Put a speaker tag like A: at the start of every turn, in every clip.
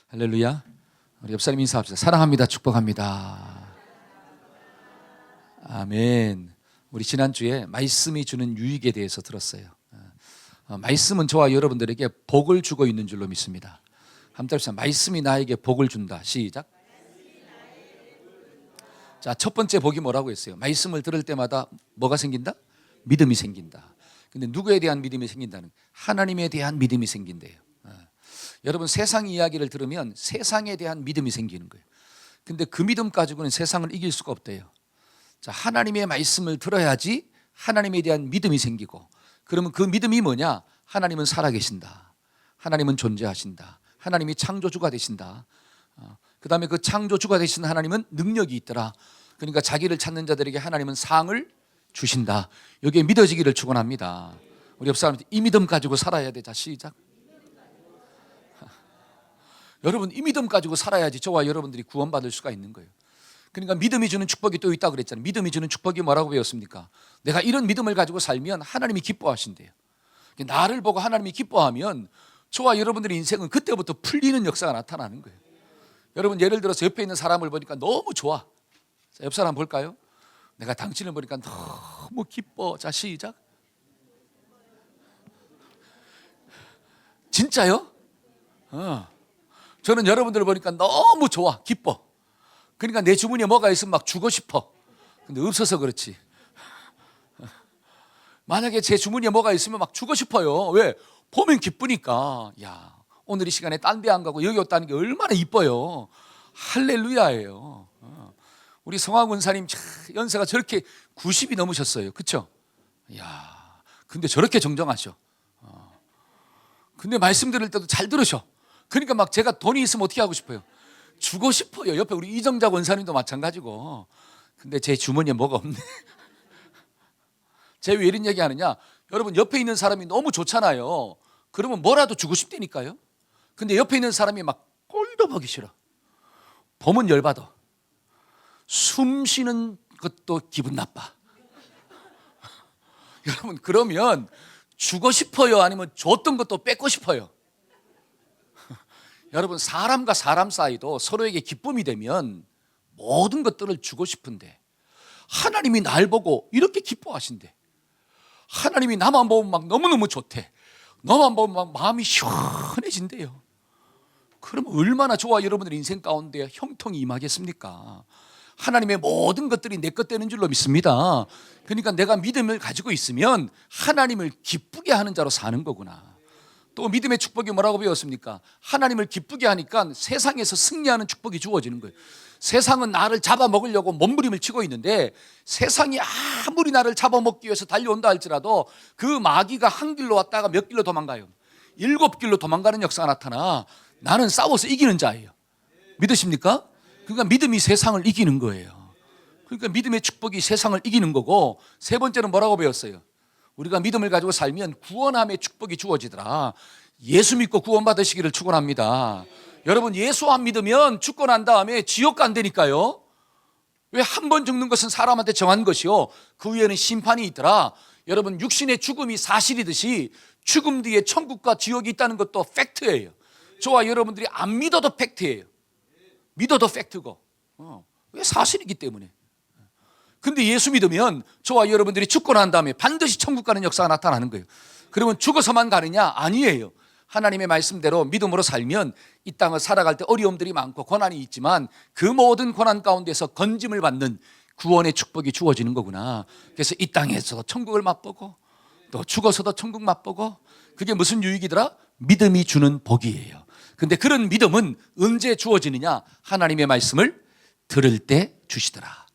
A: 할렐루야. 우리 옆 사람 인사합시다. 사랑합니다. 축복합니다. 아멘. 우리 지난주에 말씀이 주는 유익에 대해서 들었어요. 말씀은 저와 여러분들에게 복을 주고 있는 줄로 믿습니다. 한번 따라서 말씀이 나에게 복을 준다. 시작. 자, 첫 번째 복이 뭐라고 했어요? 말씀을 들을 때마다 뭐가 생긴다? 믿음이 생긴다. 근데 누구에 대한 믿음이 생긴다는? 하나님에 대한 믿음이 생긴대요. 여러분, 세상 이야기를 들으면 세상에 대한 믿음이 생기는 거예요. 근데 그 믿음 가지고는 세상을 이길 수가 없대요. 자, 하나님의 말씀을 들어야지 하나님에 대한 믿음이 생기고, 그러면 그 믿음이 뭐냐? 하나님은 살아계신다. 하나님은 존재하신다. 하나님이 창조주가 되신다. 그 다음에 그 창조주가 되신 하나님은 능력이 있더라. 그러니까 자기를 찾는 자들에게 하나님은 상을 주신다. 여기에 믿어지기를 축원합니다. 우리 옆 사람한테 이 믿음 가지고 살아야 돼. 자, 시작. 여러분, 이 믿음 가지고 살아야지 저와 여러분들이 구원받을 수가 있는 거예요. 그러니까 믿음이 주는 축복이 또 있다고 그랬잖아요. 믿음이 주는 축복이 뭐라고 배웠습니까? 내가 이런 믿음을 가지고 살면 하나님이 기뻐하신대요. 나를 보고 하나님이 기뻐하면 저와 여러분들의 인생은 그때부터 풀리는 역사가 나타나는 거예요. 여러분, 예를 들어서 옆에 있는 사람을 보니까 너무 좋아. 자, 옆 사람 볼까요? 내가 당신을 보니까 너무 기뻐. 자, 시작. 진짜요? 저는 여러분들을 보니까 너무 좋아, 기뻐. 그러니까 내 주머니에 뭐가 있으면 막 주고 싶어. 근데 없어서 그렇지. 만약에 제 주머니에 뭐가 있으면 막 주고 싶어요. 왜? 보면 기쁘니까. 야, 오늘 이 시간에 딴 데 안 가고 여기 왔다는 게 얼마나 이뻐요. 할렐루야예요. 우리 성화 군사님 연세가 저렇게 90이 넘으셨어요. 그렇죠? 야, 근데 저렇게 정정하셔. 근데 말씀 들을 때도 잘 들으셔. 그러니까 막 제가 돈이 있으면 어떻게 하고 싶어요? 주고 싶어요. 옆에 우리 이정자 원사님도 마찬가지고. 근데 제 주머니에 뭐가 없네. 제가 왜 이런 얘기 하느냐? 여러분, 옆에 있는 사람이 너무 좋잖아요. 그러면 뭐라도 주고 싶다니까요. 근데 옆에 있는 사람이 막 꼴도 보기 싫어. 보면 열받아. 숨 쉬는 것도 기분 나빠. 여러분, 그러면 주고 싶어요? 아니면 줬던 것도 뺏고 싶어요? 여러분, 사람과 사람 사이도 서로에게 기쁨이 되면 모든 것들을 주고 싶은데, 하나님이 날 보고 이렇게 기뻐하신대. 하나님이 나만 보면 막 너무너무 좋대. 너만 보면 막 마음이 시원해진대요. 그럼 얼마나 저와 여러분들의 인생 가운데 형통이 임하겠습니까? 하나님의 모든 것들이 내 것 되는 줄로 믿습니다. 그러니까 내가 믿음을 가지고 있으면 하나님을 기쁘게 하는 자로 사는 거구나. 또 믿음의 축복이 뭐라고 배웠습니까? 하나님을 기쁘게 하니까 세상에서 승리하는 축복이 주어지는 거예요. 세상은 나를 잡아먹으려고 몸부림을 치고 있는데, 세상이 아무리 나를 잡아먹기 위해서 달려온다 할지라도 그 마귀가 한 길로 왔다가 몇 길로 도망가요? 7길로 도망가는 역사가 나타나 나는 싸워서 이기는 자예요. 믿으십니까? 그러니까 믿음이 세상을 이기는 거예요. 그러니까 믿음의 축복이 세상을 이기는 거고, 세 번째는 뭐라고 배웠어요? 우리가 믿음을 가지고 살면 구원함의 축복이 주어지더라. 예수 믿고 구원받으시기를 축원합니다. 여러분, 예수 안 믿으면 죽고 난 다음에 지옥 간다니까요. 왜? 한 번 죽는 것은 사람한테 정한 것이요, 그 위에는 심판이 있더라. 여러분, 육신의 죽음이 사실이듯이 죽음 뒤에 천국과 지옥이 있다는 것도 팩트예요. 저와 여러분들이 안 믿어도 팩트예요. 믿어도 팩트고. 왜? 사실이기 때문에. 근데 예수 믿으면 저와 여러분들이 죽고 난 다음에 반드시 천국 가는 역사가 나타나는 거예요. 그러면 죽어서만 가느냐? 아니에요. 하나님의 말씀대로 믿음으로 살면 이 땅을 살아갈 때 어려움들이 많고 고난이 있지만 그 모든 고난 가운데서 건짐을 받는 구원의 축복이 주어지는 거구나. 그래서 이 땅에서도 천국을 맛보고 또 죽어서도 천국 맛보고, 그게 무슨 유익이더라? 믿음이 주는 복이에요. 근데 그런 믿음은 언제 주어지느냐? 하나님의 말씀을 들을 때 주시더라.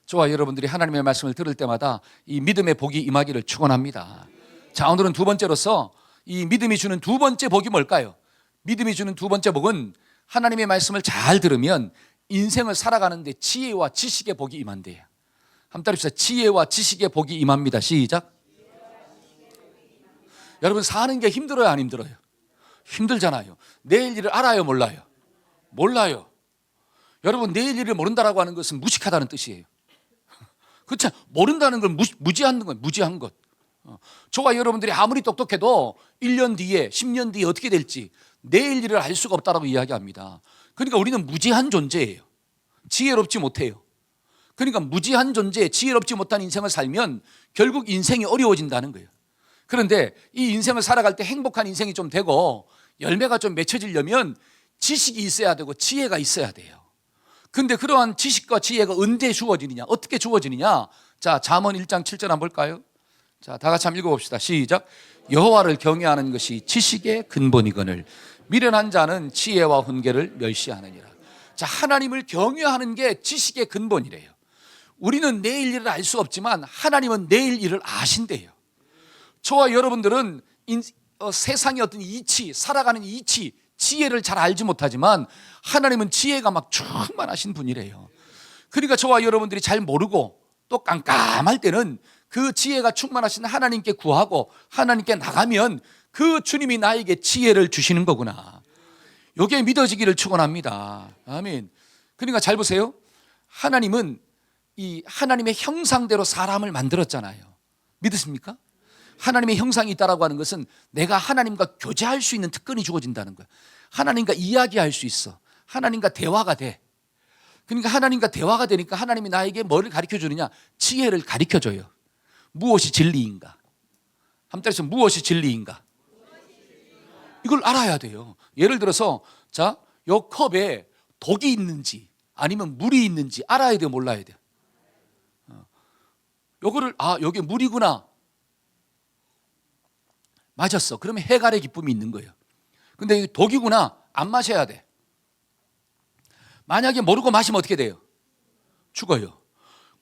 A: 저와 여러분들이 하나님의 말씀을 들을 때마다 이 믿음의 복이 임하기를 축원합니다. 자, 오늘은 두 번째로서 이 믿음이 주는 두 번째 복이 뭘까요? 믿음이 주는 두 번째 복은 하나님의 말씀을 잘 들으면 인생을 살아가는데 지혜와 지식의 복이 임한대요. 한번 따라합시다. 지혜와 지식의 복이 임합니다. 시작. 여러분, 사는 게 힘들어요, 안 힘들어요? 힘들잖아요. 내일 일을 알아요, 몰라요? 몰라요. 여러분, 내일 일을 모른다라고 하는 것은 무식하다는 뜻이에요. 그렇죠? 모른다는 걸 무지하는 거예요. 무지한 것. 저와 여러분들이 아무리 똑똑해도 1년 뒤에 10년 뒤에 어떻게 될지 내일 일을 알 수가 없다라고 이야기합니다. 그러니까 우리는 무지한 존재예요. 지혜롭지 못해요. 그러니까 무지한 존재, 지혜롭지 못한 인생을 살면 결국 인생이 어려워진다는 거예요. 그런데 이 인생을 살아갈 때 행복한 인생이 좀 되고 열매가 좀 맺혀지려면 지식이 있어야 되고 지혜가 있어야 돼요. 근데 그러한 지식과 지혜가 언제 주어지느냐, 어떻게 주어지느냐? 자, 잠언 1장 7절 한번 볼까요? 자, 다 같이 한번 읽어봅시다. 시작. 여호와를 경외하는 것이 지식의 근본이거늘 미련한 자는 지혜와 훈계를 멸시하느니라. 자, 하나님을 경외하는 게 지식의 근본이래요. 우리는 내일 일을 알 수 없지만 하나님은 내일 일을 아신대요. 저와 여러분들은 세상의 어떤 이치, 살아가는 이치, 지혜를 잘 알지 못하지만 하나님은 지혜가 막 충만하신 분이래요. 그러니까 저와 여러분들이 잘 모르고 또 깜깜할 때는 그 지혜가 충만하신 하나님께 구하고 하나님께 나가면 그 주님이 나에게 지혜를 주시는 거구나. 이게 믿어지기를 축원합니다. 아멘. 그러니까 잘 보세요. 하나님은 이 하나님의 형상대로 사람을 만들었잖아요. 믿으십니까? 하나님의 형상이 있다라고 하는 것은 내가 하나님과 교제할 수 있는 특권이 주어진다는 거야. 하나님과 이야기할 수 있어. 하나님과 대화가 돼. 그러니까 하나님과 대화가 되니까 하나님이 나에게 뭐를 가르쳐 주느냐? 지혜를 가르쳐 줘요. 무엇이 진리인가? 함자리에서 무엇이 진리인가? 이걸 알아야 돼요. 예를 들어서 자, 요 컵에 독이 있는지 아니면 물이 있는지 알아야 돼요, 몰라야 돼요? 요거를 여기 물이구나. 마셨어. 그러면 해갈의 기쁨이 있는 거예요. 근데 이게 독이구나. 안 마셔야 돼. 만약에 모르고 마시면 어떻게 돼요? 죽어요.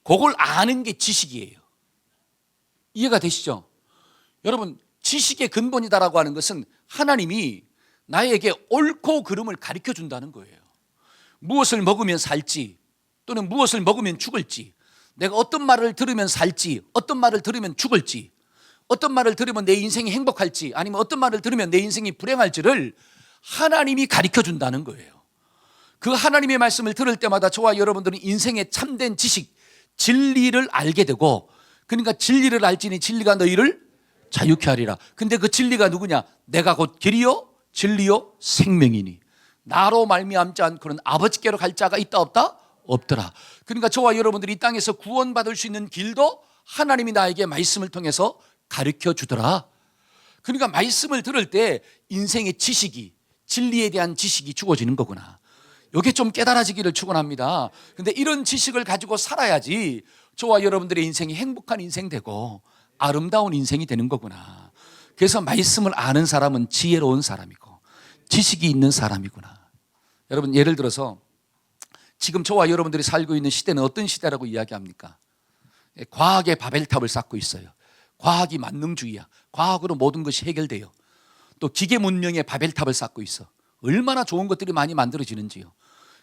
A: 그걸 아는 게 지식이에요. 이해가 되시죠? 여러분, 지식의 근본이다라고 하는 것은 하나님이 나에게 옳고 그름을 가르쳐 준다는 거예요. 무엇을 먹으면 살지 또는 무엇을 먹으면 죽을지, 내가 어떤 말을 들으면 살지, 어떤 말을 들으면 죽을지, 어떤 말을 들으면 내 인생이 행복할지 아니면 어떤 말을 들으면 내 인생이 불행할지를 하나님이 가르쳐 준다는 거예요. 그 하나님의 말씀을 들을 때마다 저와 여러분들은 인생의 참된 지식, 진리를 알게 되고, 그러니까 진리를 알지니 진리가 너희를 자유케 하리라. 근데 그 진리가 누구냐? 내가 곧 길이요 진리요 생명이니 나로 말미암지 않고는 아버지께로 갈 자가 있다 없다? 없더라. 그러니까 저와 여러분들이 이 땅에서 구원받을 수 있는 길도 하나님이 나에게 말씀을 통해서 가르쳐 주더라. 그러니까 말씀을 들을 때 인생의 지식이, 진리에 대한 지식이 주어지는 거구나. 이게 좀 깨달아지기를 축원합니다. 근데 이런 지식을 가지고 살아야지 저와 여러분들의 인생이 행복한 인생 되고 아름다운 인생이 되는 거구나. 그래서 말씀을 아는 사람은 지혜로운 사람이고 지식이 있는 사람이구나. 여러분, 예를 들어서 지금 저와 여러분들이 살고 있는 시대는 어떤 시대라고 이야기합니까? 과학의 바벨탑을 쌓고 있어요. 과학이 만능주의야. 과학으로 모든 것이 해결돼요. 또 기계 문명의 바벨탑을 쌓고 있어. 얼마나 좋은 것들이 많이 만들어지는지요.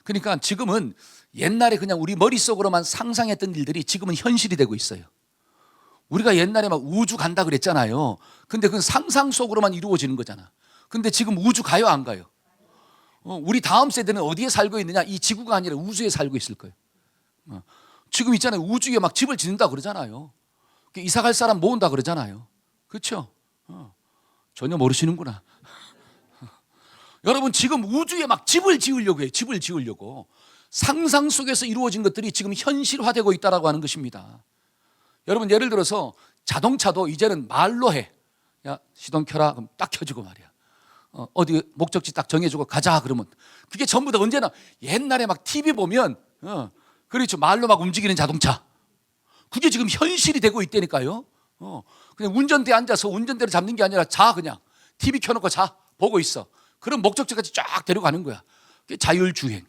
A: 그러니까 지금은 옛날에 그냥 우리 머릿속으로만 상상했던 일들이 지금은 현실이 되고 있어요. 우리가 옛날에 막 우주 간다 그랬잖아요. 근데 그건 상상 속으로만 이루어지는 거잖아. 근데 지금 우주 가요, 안 가요? 우리 다음 세대는 어디에 살고 있느냐? 이 지구가 아니라 우주에 살고 있을 거예요. 지금 있잖아요. 우주에 막 집을 짓는다 그러잖아요. 이사 갈 사람 모은다 그러잖아요. 그렇죠? 전혀 모르시는구나. 여러분, 지금 우주에 막 집을 지으려고 해요. 집을 지으려고. 상상 속에서 이루어진 것들이 지금 현실화되고 있다고 하는 것입니다. 여러분, 예를 들어서 자동차도 이제는 말로 해. 야, 시동 켜라. 그럼 딱 켜지고 말이야. 어디 목적지 딱 정해주고 가자 그러면 그게 전부 다 언제나 옛날에 막 TV 보면 그렇죠. 말로 막 움직이는 자동차. 그게 지금 현실이 되고 있다니까요. 그냥 운전대에 앉아서 운전대를 잡는 게 아니라 자, 그냥 TV 켜놓고 자, 보고 있어. 그럼 목적지까지 쫙 데려가는 거야. 그게 자율주행.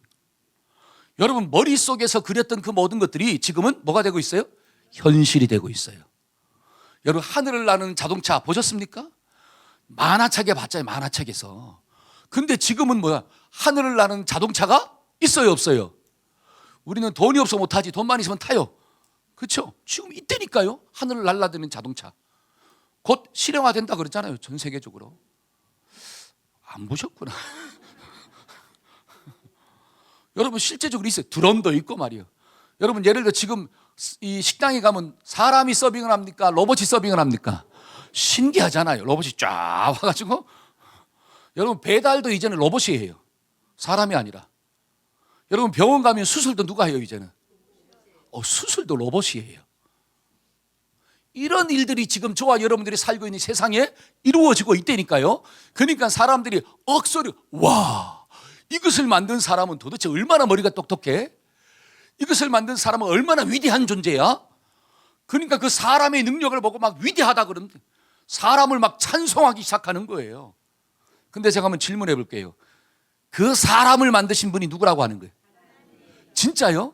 A: 여러분, 머릿속에서 그렸던 그 모든 것들이 지금은 뭐가 되고 있어요? 현실이 되고 있어요. 여러분, 하늘을 나는 자동차 보셨습니까? 만화책에 봤잖아요. 만화책에서. 근데 지금은 뭐야? 하늘을 나는 자동차가 있어요, 없어요? 우리는 돈이 없어 못하지. 돈만 있으면 타요. 그렇죠? 지금 이때니까요. 하늘을 날아다니는 자동차. 곧 실용화된다 그랬잖아요. 전 세계적으로. 안 보셨구나. 여러분, 실제적으로 있어요. 드론도 있고 말이에요. 여러분, 예를 들어 지금 이 식당에 가면 사람이 서빙을 합니까? 로봇이 서빙을 합니까? 신기하잖아요. 로봇이 쫙 와가지고. 여러분, 배달도 이제는 로봇이 해요. 사람이 아니라. 여러분, 병원 가면 수술도 누가 해요 이제는? 수술도 로봇이 해요. 이런 일들이 지금 저와 여러분들이 살고 있는 세상에 이루어지고 있다니까요. 그러니까 사람들이 억소리, 와, 이것을 만든 사람은 도대체 얼마나 머리가 똑똑해? 이것을 만든 사람은 얼마나 위대한 존재야? 그러니까 그 사람의 능력을 보고 막 위대하다 그러면 사람을 막 찬송하기 시작하는 거예요. 근데 제가 한번 질문해 볼게요. 그 사람을 만드신 분이 누구라고 하는 거예요? 진짜요?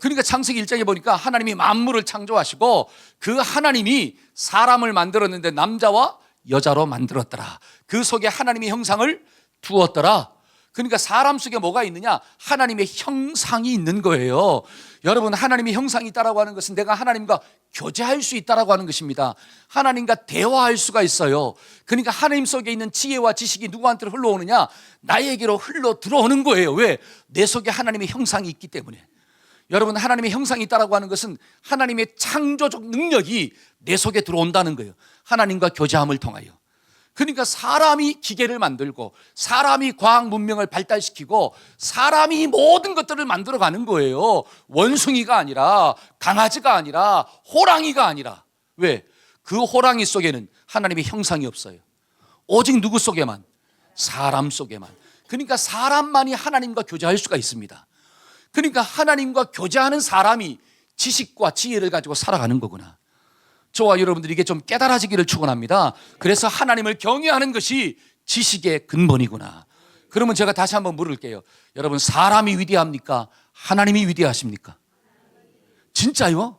A: 그러니까 창세기 1장에 보니까 하나님이 만물을 창조하시고 그 하나님이 사람을 만들었는데 남자와 여자로 만들었더라. 그 속에 하나님의 형상을 두었더라. 그러니까 사람 속에 뭐가 있느냐? 하나님의 형상이 있는 거예요. 여러분, 하나님의 형상이 있다라고 하는 것은 내가 하나님과 교제할 수 있다라고 하는 것입니다. 하나님과 대화할 수가 있어요. 그러니까 하나님 속에 있는 지혜와 지식이 누구한테로 흘러오느냐? 나에게로 흘러 들어오는 거예요. 왜? 내 속에 하나님의 형상이 있기 때문에. 여러분, 하나님의 형상이 있다라고 하는 것은 하나님의 창조적 능력이 내 속에 들어온다는 거예요. 하나님과 교제함을 통하여. 그러니까 사람이 기계를 만들고 사람이 과학 문명을 발달시키고 사람이 모든 것들을 만들어가는 거예요. 원숭이가 아니라, 강아지가 아니라, 호랑이가 아니라. 왜? 그 호랑이 속에는 하나님의 형상이 없어요. 오직 누구 속에만? 사람 속에만. 그러니까 사람만이 하나님과 교제할 수가 있습니다. 그러니까 하나님과 교제하는 사람이 지식과 지혜를 가지고 살아가는 거구나. 저와 여러분들이 이게 좀 깨달아지기를 축원합니다. 그래서 하나님을 경외하는 것이 지식의 근본이구나. 그러면 제가 다시 한번 물을게요. 여러분, 사람이 위대합니까? 하나님이 위대하십니까? 진짜요?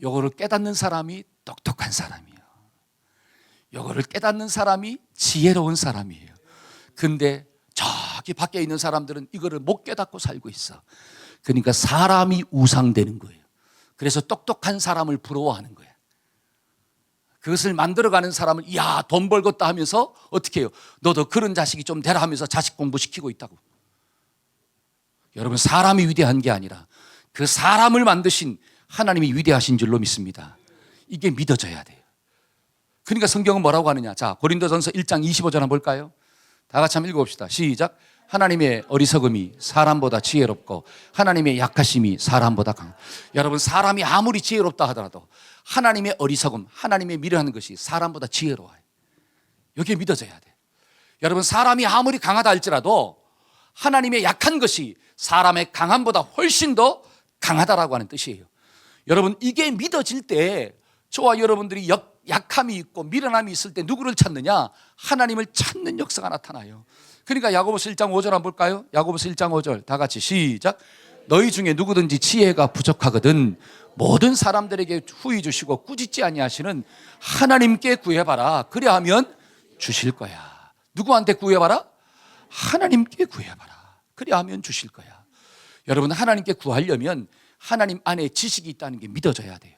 A: 요거를 깨닫는 사람이 똑똑한 사람이에요. 요거를 깨닫는 사람이 지혜로운 사람이에요. 근데 저기 밖에 있는 사람들은 이거를 못 깨닫고 살고 있어. 그러니까 사람이 우상되는 거예요. 그래서 똑똑한 사람을 부러워하는 거예요. 그것을 만들어가는 사람을, 야, 돈 벌겠다 하면서 어떻게 해요? 너도 그런 자식이 좀 되라 하면서 자식 공부시키고 있다고. 여러분, 사람이 위대한 게 아니라 그 사람을 만드신 하나님이 위대하신 줄로 믿습니다. 이게 믿어져야 돼요. 그러니까 성경은 뭐라고 하느냐? 자, 고린도전서 1장 25절 한번 볼까요? 다 같이 한번 읽어봅시다. 시작. 하나님의 어리석음이 사람보다 지혜롭고 하나님의 약하심이 사람보다 강하다. 여러분, 사람이 아무리 지혜롭다 하더라도 하나님의 어리석음, 하나님의 미련한 것이 사람보다 지혜로워요. 여기에 믿어져야 돼. 여러분, 사람이 아무리 강하다 할지라도 하나님의 약한 것이 사람의 강함보다 훨씬 더 강하다라고 하는 뜻이에요. 여러분, 이게 믿어질 때 저와 여러분들이 약함이 있고 미련함이 있을 때 누구를 찾느냐? 하나님을 찾는 역사가 나타나요. 그러니까 야고보서 1장 5절 한번 볼까요? 야고보서 1장 5절 다 같이 시작. 너희 중에 누구든지 지혜가 부족하거든 모든 사람들에게 후히 주시고 꾸짖지 아니하시는 하나님께 구해봐라. 그리하면 주실 거야. 누구한테 구해봐라? 하나님께 구해봐라. 그리하면 주실 거야. 여러분, 하나님께 구하려면 하나님 안에 지식이 있다는 게 믿어져야 돼요.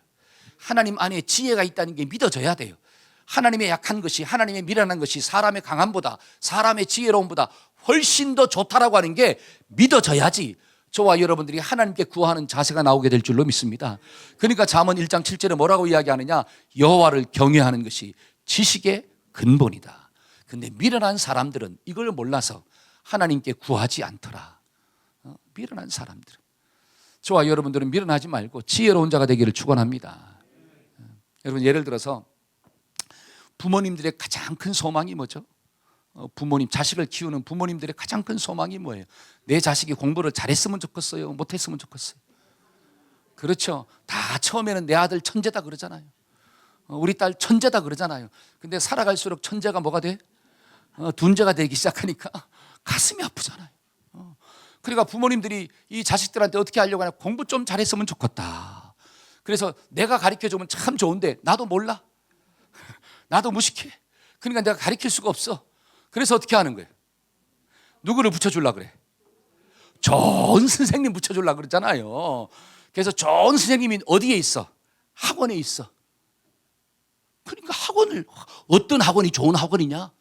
A: 하나님 안에 지혜가 있다는 게 믿어져야 돼요. 하나님의 약한 것이, 하나님의 미련한 것이 사람의 강함보다, 사람의 지혜로움보다 훨씬 더 좋다라고 하는 게 믿어져야지 저와 여러분들이 하나님께 구하는 자세가 나오게 될 줄로 믿습니다. 그러니까 잠언 1장 7절에 뭐라고 이야기하느냐? 여호와를 경외하는 것이 지식의 근본이다. 근데 미련한 사람들은 이걸 몰라서 하나님께 구하지 않더라. 미련한 사람들은. 저와 여러분들은 미련하지 말고 지혜로운 자가 되기를 축원합니다. 여러분, 예를 들어서 부모님들의 가장 큰 소망이 뭐죠? 부모님, 자식을 키우는 부모님들의 가장 큰 소망이 뭐예요? 내 자식이 공부를 잘했으면 좋겠어요? 못했으면 좋겠어요? 그렇죠. 다 처음에는 내 아들 천재다 그러잖아요. 우리 딸 천재다 그러잖아요. 근데 살아갈수록 천재가 뭐가 돼? 둔재가 되기 시작하니까 가슴이 아프잖아요. 그러니까 부모님들이 이 자식들한테 어떻게 하려고 하냐? 공부 좀 잘했으면 좋겠다. 그래서 내가 가르쳐주면 참 좋은데 나도 몰라. 나도 무식해. 그러니까 내가 가르칠 수가 없어. 그래서 어떻게 하는 거예요? 누구를 붙여주려고 그래? 좋은 선생님 붙여주려고 그러잖아요. 그래서 좋은 선생님이 어디에 있어? 학원에 있어. 그러니까 학원을, 어떤 학원이 좋은 학원이냐?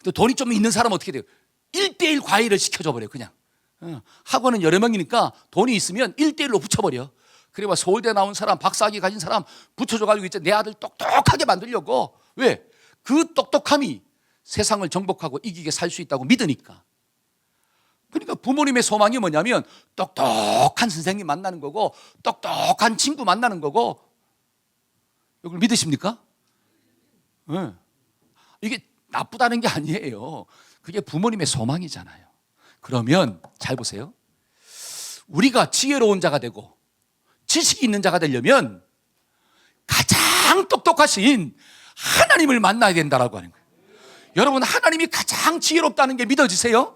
A: 또 돈이 좀 있는 사람은 어떻게 돼요? 1:1 과외를 시켜줘 버려요, 그냥. 학원은 여러 명이니까 돈이 있으면 1:1로 붙여버려. 그래 서울대 나온 사람, 박사학위 가진 사람 붙여줘가지고 이제 내 아들 똑똑하게 만들려고. 왜? 그 똑똑함이 세상을 정복하고 이기게 살 수 있다고 믿으니까. 그러니까 부모님의 소망이 뭐냐면 똑똑한 선생님 만나는 거고 똑똑한 친구 만나는 거고. 이걸 믿으십니까? 네. 이게 나쁘다는 게 아니에요. 그게 부모님의 소망이잖아요. 그러면 잘 보세요. 우리가 지혜로운 자가 되고 지식이 있는 자가 되려면 가장 똑똑하신 하나님을 만나야 된다라고 하는 거예요. 여러분, 하나님이 가장 지혜롭다는 게 믿어지세요?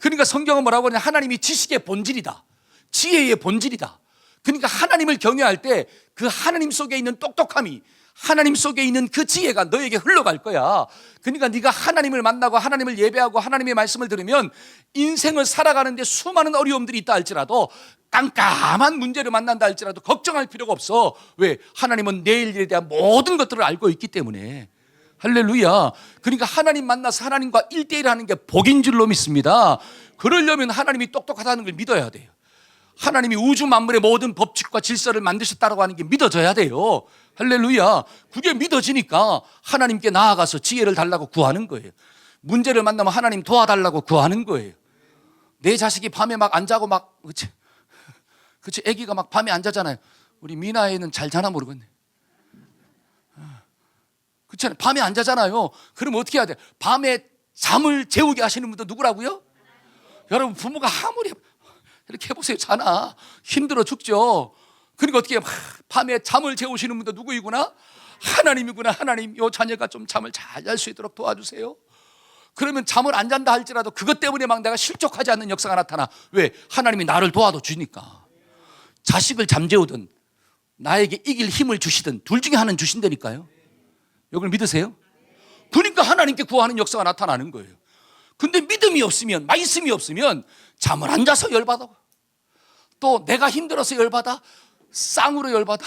A: 그러니까 성경은 뭐라고 하냐? 하나님이 지식의 본질이다, 지혜의 본질이다. 그러니까 하나님을 경외할 때 그 하나님 속에 있는 똑똑함이, 하나님 속에 있는 그 지혜가 너에게 흘러갈 거야. 그러니까 네가 하나님을 만나고 하나님을 예배하고 하나님의 말씀을 들으면 인생을 살아가는데 수많은 어려움들이 있다 할지라도, 깜깜한 문제를 만난다 할지라도 걱정할 필요가 없어. 왜? 하나님은 내일 일에 대한 모든 것들을 알고 있기 때문에. 할렐루야. 그러니까 하나님 만나서 하나님과 1대1 하는 게 복인 줄로 믿습니다. 그러려면 하나님이 똑똑하다는 걸 믿어야 돼요. 하나님이 우주 만물의 모든 법칙과 질서를 만드셨다고 하는 게 믿어져야 돼요. 할렐루야. 그게 믿어지니까 하나님께 나아가서 지혜를 달라고 구하는 거예요. 문제를 만나면 하나님 도와달라고 구하는 거예요. 내 자식이 밤에 막 안 자고 막, 그치, 애기가 막 밤에 안 자잖아요. 우리 미나애는 잘 자나 모르겠네. 그렇잖아요. 밤에 안 자잖아요. 그럼 어떻게 해야 돼? 밤에 잠을 재우게 하시는 분도 누구라고요? 여러분, 부모가 아무리 이렇게 해보세요. 자나 힘들어 죽죠. 그러니까 어떻게 해요? 밤에 잠을 재우시는 분도 누구이구나? 하나님이구나. 하나님, 요 자녀가 좀 잠을 잘 잘 수 있도록 도와주세요. 그러면 잠을 안 잔다 할지라도 그것 때문에 막 내가 실족하지 않는 역사가 나타나. 왜? 하나님이 나를 도와도 주니까. 자식을 잠재우든 나에게 이길 힘을 주시든 둘 중에 하나는 주신다니까요. 이걸 믿으세요? 그러니까 하나님께 구하는 역사가 나타나는 거예요. 근데 믿음이 없으면, 말씀이 없으면 잠을 안 자서 열받아. 또 내가 힘들어서 열받아. 쌍으로 열받아.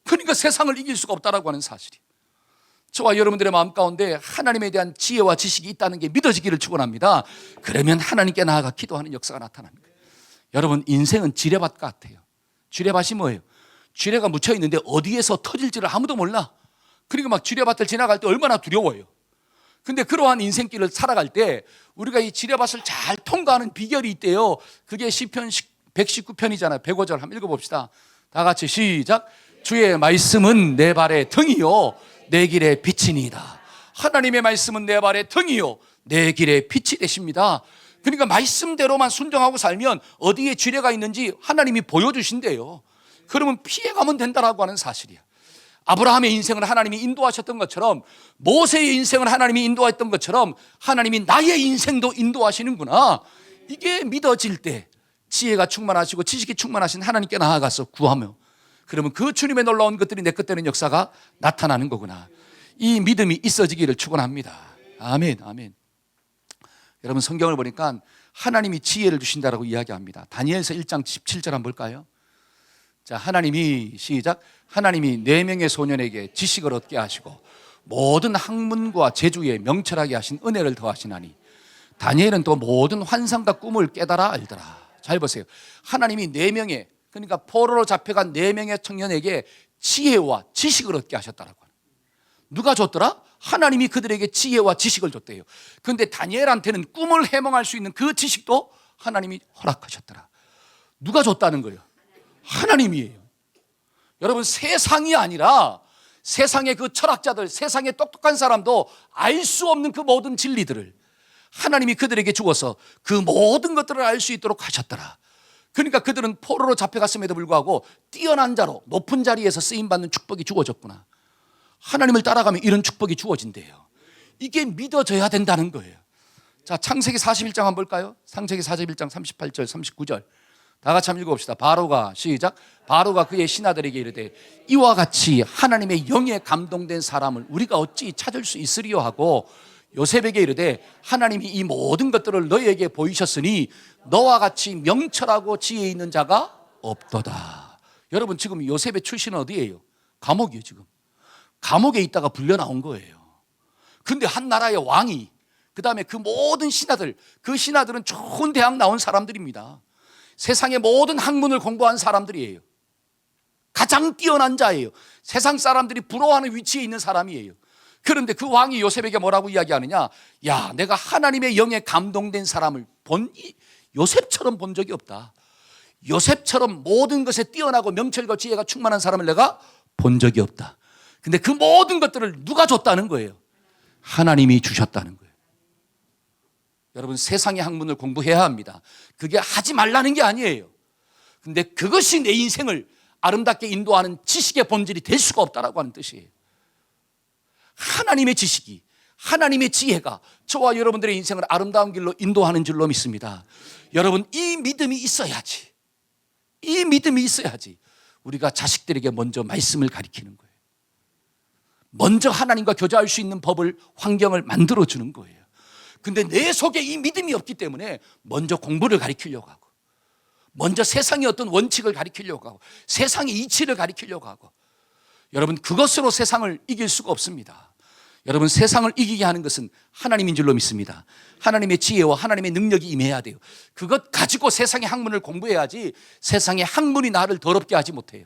A: 그러니까 세상을 이길 수가 없다라고 하는 사실이. 저와 여러분들의 마음 가운데 하나님에 대한 지혜와 지식이 있다는 게 믿어지기를 축원합니다. 그러면 하나님께 나아가 기도하는 역사가 나타납니다. 여러분, 인생은 지뢰밭 같아요. 지뢰밭이 뭐예요? 지뢰가 묻혀 있는데 어디에서 터질지를 아무도 몰라. 그러니까 막 지뢰밭을 지나갈 때 얼마나 두려워요. 근데 그러한 인생길을 살아갈 때 우리가 이 지뢰밭을 잘 통과하는 비결이 있대요. 그게 시편 119편이잖아요. 105절 한번 읽어봅시다. 다 같이 시작. 주의 말씀은 내 발의 등이요 내 길의 빛이니이다. 하나님의 말씀은 내 발의 등이요 내 길의 빛이 되십니다. 그러니까 말씀대로만 순종하고 살면 어디에 지뢰가 있는지 하나님이 보여주신대요. 그러면 피해가면 된다라고 하는 사실이야. 아브라함의 인생을 하나님이 인도하셨던 것처럼, 모세의 인생을 하나님이 인도했던 것처럼 하나님이 나의 인생도 인도하시는구나. 이게 믿어질 때 지혜가 충만하시고 지식이 충만하신 하나님께 나아가서 구하며, 그러면 그 주님의 놀라운 것들이 내 것 되는 역사가 나타나는 거구나. 이 믿음이 있어지기를 축원합니다. 아멘, 아멘. 여러분, 성경을 보니까 하나님이 지혜를 주신다라고 이야기합니다. 다니엘서 1장 17절 한번 볼까요? 자, 하나님이 시작. 하나님이 4명의 소년에게 지식을 얻게 하시고 모든 학문과 재주에 명철하게 하신 은혜를 더하시나니 다니엘은 또 모든 환상과 꿈을 깨달아 알더라. 잘 보세요. 하나님이 4명의, 그러니까 포로로 잡혀간 4명의 청년에게 지혜와 지식을 얻게 하셨다라고. 누가 줬더라? 하나님이 그들에게 지혜와 지식을 줬대요. 그런데 다니엘한테는 꿈을 해몽할 수 있는 그 지식도 하나님이 허락하셨더라. 누가 줬다는 거예요? 하나님이에요. 여러분, 세상이 아니라 세상의 그 철학자들, 세상의 똑똑한 사람도 알 수 없는 그 모든 진리들을 하나님이 그들에게 주어서 그 모든 것들을 알 수 있도록 하셨더라. 그러니까 그들은 포로로 잡혀갔음에도 불구하고 뛰어난 자로 높은 자리에서 쓰임받는 축복이 주어졌구나. 하나님을 따라가면 이런 축복이 주어진대요. 이게 믿어져야 된다는 거예요. 자, 창세기 41장 한번 볼까요? 창세기 41장 38절 39절 다 같이 한번 읽어봅시다. 바로가 시작. 바로가 그의 신하들에게 이르되 이와 같이 하나님의 영에 감동된 사람을 우리가 어찌 찾을 수 있으리요 하고 요셉에게 이르되 하나님이 이 모든 것들을 너희에게 보이셨으니 너와 같이 명철하고 지혜 있는 자가 없도다. 여러분, 지금 요셉의 출신은 어디예요? 감옥이에요. 지금 감옥에 있다가 불려 나온 거예요. 근데 한 나라의 왕이, 그 다음에 그 모든 신하들, 그 신하들은 좋은 대학 나온 사람들입니다. 세상의 모든 학문을 공부한 사람들이에요. 가장 뛰어난 자예요. 세상 사람들이 부러워하는 위치에 있는 사람이에요. 그런데 그 왕이 요셉에게 뭐라고 이야기하느냐? 야, 내가 하나님의 영에 감동된 사람을 요셉처럼 본 적이 없다. 요셉처럼 모든 것에 뛰어나고 명철과 지혜가 충만한 사람을 내가 본 적이 없다. 근데 그 모든 것들을 누가 줬다는 거예요? 하나님이 주셨다는 거예요. 여러분, 세상의 학문을 공부해야 합니다. 그게 하지 말라는 게 아니에요. 근데 그것이 내 인생을 아름답게 인도하는 지식의 본질이 될 수가 없다라고 하는 뜻이에요. 하나님의 지식이, 하나님의 지혜가 저와 여러분들의 인생을 아름다운 길로 인도하는 줄로 믿습니다. 여러분, 이 믿음이 있어야지, 이 믿음이 있어야지 우리가 자식들에게 먼저 말씀을 가르치는 거예요. 먼저 하나님과 교제할 수 있는 법을, 환경을 만들어주는 거예요. 근데 내 속에 이 믿음이 없기 때문에 먼저 공부를 가르치려고 하고, 먼저 세상의 어떤 원칙을 가르치려고 하고, 세상의 이치를 가르치려고 하고, 여러분, 그것으로 세상을 이길 수가 없습니다. 여러분, 세상을 이기게 하는 것은 하나님인 줄로 믿습니다. 하나님의 지혜와 하나님의 능력이 임해야 돼요. 그것 가지고 세상의 학문을 공부해야지 세상의 학문이 나를 더럽게 하지 못해요.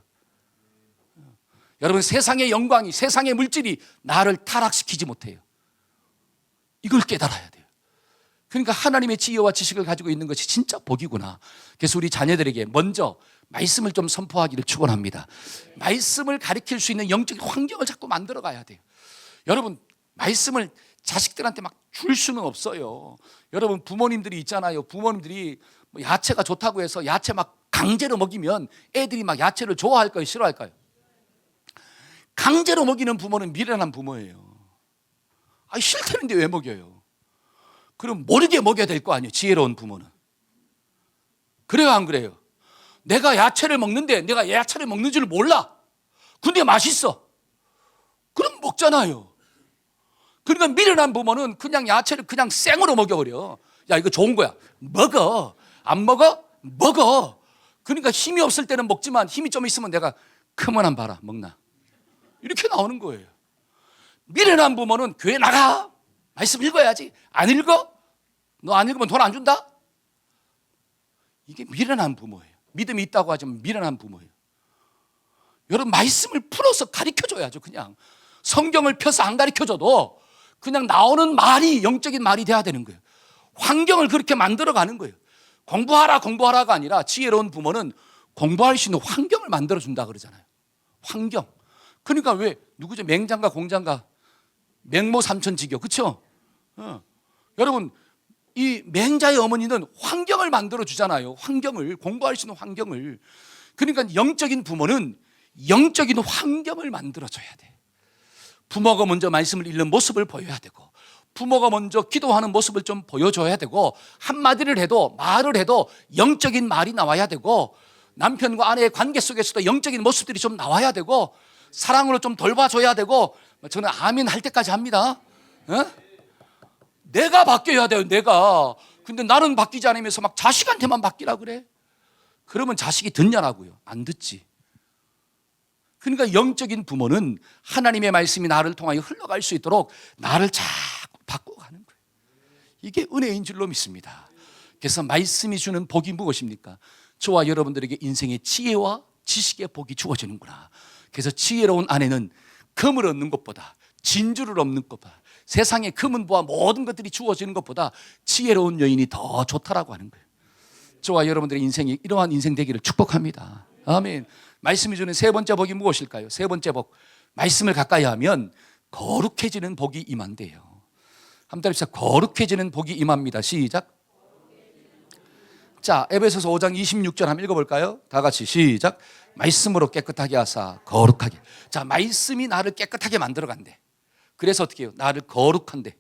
A: 여러분, 세상의 영광이, 세상의 물질이 나를 타락시키지 못해요. 이걸 깨달아야 돼요. 그러니까 하나님의 지혜와 지식을 가지고 있는 것이 진짜 복이구나. 그래서 우리 자녀들에게 먼저 말씀을 좀 선포하기를 축원합니다. 말씀을 가르칠 수 있는 영적인 환경을 자꾸 만들어 가야 돼요. 여러분, 말씀을 자식들한테 막 줄 수는 없어요. 여러분, 부모님들이 있잖아요. 부모님들이 뭐 야채가 좋다고 해서 야채 막 강제로 먹이면 애들이 막 야채를 좋아할까요? 싫어할까요? 강제로 먹이는 부모는 미련한 부모예요. 싫다는데 왜 먹여요? 그럼 모르게 먹여야 될 거 아니에요, 지혜로운 부모는. 그래요, 안 그래요? 내가 야채를 먹는데 내가 야채를 먹는 줄 몰라. 근데 맛있어. 그럼 먹잖아요. 그러니까 미련한 부모는 그냥 야채를 그냥 생으로 먹여버려. 야, 이거 좋은 거야. 먹어. 안 먹어? 먹어. 그러니까 힘이 없을 때는 먹지만 힘이 좀 있으면 내가 그만 봐라, 먹나. 이렇게 나오는 거예요. 미련한 부모는 교회 나가. 말씀 읽어야지. 안 읽어? 너 안 읽으면 돈 안 준다? 이게 미련한 부모예요. 믿음이 있다고 하지만 미련한 부모예요. 여러분, 말씀을 풀어서 가르쳐줘야죠. 그냥 성경을 펴서 안 가르쳐줘도 그냥 나오는 말이 영적인 말이 돼야 되는 거예요. 환경을 그렇게 만들어가는 거예요. 공부하라가 아니라 지혜로운 부모는 공부할 수 있는 환경을 만들어준다 그러잖아요. 환경. 그러니까 왜 누구죠? 맹장가 공장가 맹모 삼천지교, 그렇죠? 여러분, 이 맹자의 어머니는 환경을 만들어 주잖아요. 환경을, 공부할 수 있는 환경을. 그러니까 영적인 부모는 영적인 환경을 만들어 줘야 돼. 부모가 먼저 말씀을 읽는 모습을 보여야 되고, 부모가 먼저 기도하는 모습을 좀 보여줘야 되고, 한마디를 해도, 말을 해도 영적인 말이 나와야 되고, 남편과 아내의 관계 속에서도 영적인 모습들이 좀 나와야 되고, 사랑으로 좀 돌봐줘야 되고. 저는 아멘 할 때까지 합니다. 내가 바뀌어야 돼요, 내가. 근데 나는 바뀌지 않으면서 막 자식한테만 바뀌라 그래? 그러면 자식이 듣냐라고요? 안 듣지. 그러니까 영적인 부모는 하나님의 말씀이 나를 통하여 흘러갈 수 있도록 나를 자꾸 바꿔가는 거예요. 이게 은혜인 줄로 믿습니다. 그래서 말씀이 주는 복이 무엇입니까? 저와 여러분들에게 인생의 지혜와 지식의 복이 주어지는구나. 그래서 지혜로운 아내는 금을 얻는 것보다, 진주를 얻는 것보다, 세상의 금은 보아 모든 것들이 주어지는 것보다 지혜로운 여인이 더 좋다라고 하는 거예요. 저와 여러분들의 인생이 이러한 인생 되기를 축복합니다. 아멘. 말씀이 주는 세 번째 복이 무엇일까요? 세 번째 복, 말씀을 가까이 하면 거룩해지는 복이 임한대요. 한번 따라합시다. 거룩해지는 복이 임합니다. 시작. 자, 에베소서 5장 26절 한번 읽어볼까요? 다 같이 시작. 말씀으로 깨끗하게 하사 거룩하게. 자, 말씀이 나를 깨끗하게 만들어간대. 그래서 어떻게 해요? 나를 거룩한대.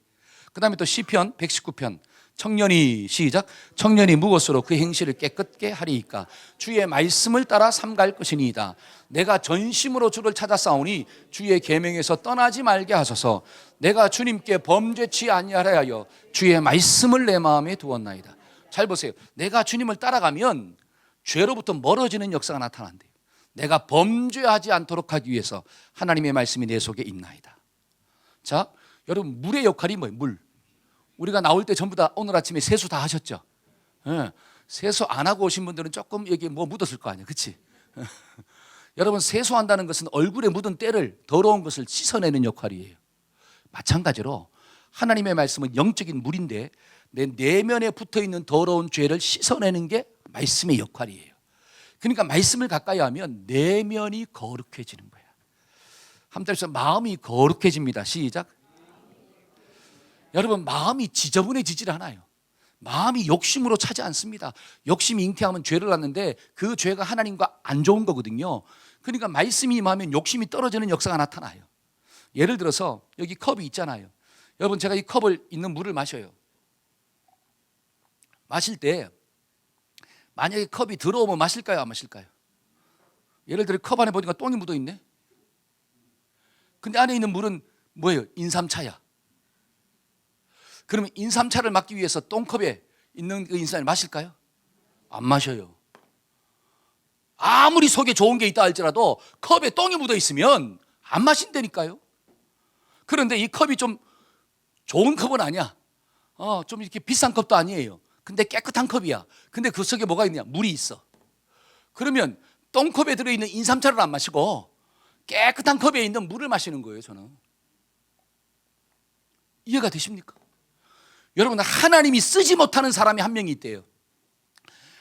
A: 그 다음에 또 시편 119편 청년이 시작. 청년이 무엇으로 그 행실을 깨끗게 하리이까? 주의 말씀을 따라 삼갈 것이니이다. 내가 전심으로 주를 찾아 싸우니 주의 계명에서 떠나지 말게 하소서. 내가 주님께 범죄치 아니하려 하여 주의 말씀을 내 마음에 두었나이다. 잘 보세요. 내가 주님을 따라가면 죄로부터 멀어지는 역사가 나타난대요. 내가 범죄하지 않도록 하기 위해서 하나님의 말씀이 내 속에 있나이다. 자, 여러분, 물의 역할이 뭐예요? 물. 우리가 나올 때 전부 다 오늘 아침에 세수 다 하셨죠? 네. 세수 안 하고 오신 분들은 조금 여기 뭐 묻었을 거 아니에요, 그렇지? 여러분, 세수한다는 것은 얼굴에 묻은 때를, 더러운 것을 씻어내는 역할이에요. 마찬가지로 하나님의 말씀은 영적인 물인데 내 내면에 붙어있는 더러운 죄를 씻어내는 게 말씀의 역할이에요. 그러니까 말씀을 가까이 하면 내면이 거룩해지는 거야. 함께해서 마음이 거룩해집니다. 시작. 여러분, 마음이 지저분해지질 않아요. 마음이 욕심으로 차지 않습니다. 욕심이 잉태하면 죄를 낳는데 그 죄가 하나님과 안 좋은 거거든요. 그러니까 말씀이 임하면 욕심이 떨어지는 역사가 나타나요. 예를 들어서 여기 컵이 있잖아요. 여러분, 제가 이 컵을 있는 물을 마셔요. 마실 때 만약에 컵이 더러우면 마실까요, 안 마실까요? 예를 들어 컵 안에 보니까 똥이 묻어 있네. 근데 안에 있는 물은 뭐예요? 인삼차야. 그러면 인삼차를 막기 위해서 똥컵에 있는 그 인삼을 마실까요? 안 마셔요. 아무리 속에 좋은 게 있다 할지라도 컵에 똥이 묻어 있으면 안 마신다니까요. 그런데 이 컵이 좀 좋은 컵은 아니야. 좀 이렇게 비싼 컵도 아니에요. 근데 깨끗한 컵이야. 근데 그 속에 뭐가 있냐? 물이 있어. 그러면 똥컵에 들어있는 인삼차를 안 마시고 깨끗한 컵에 있는 물을 마시는 거예요, 저는. 이해가 되십니까? 여러분, 하나님이 쓰지 못하는 사람이 한 명이 있대요.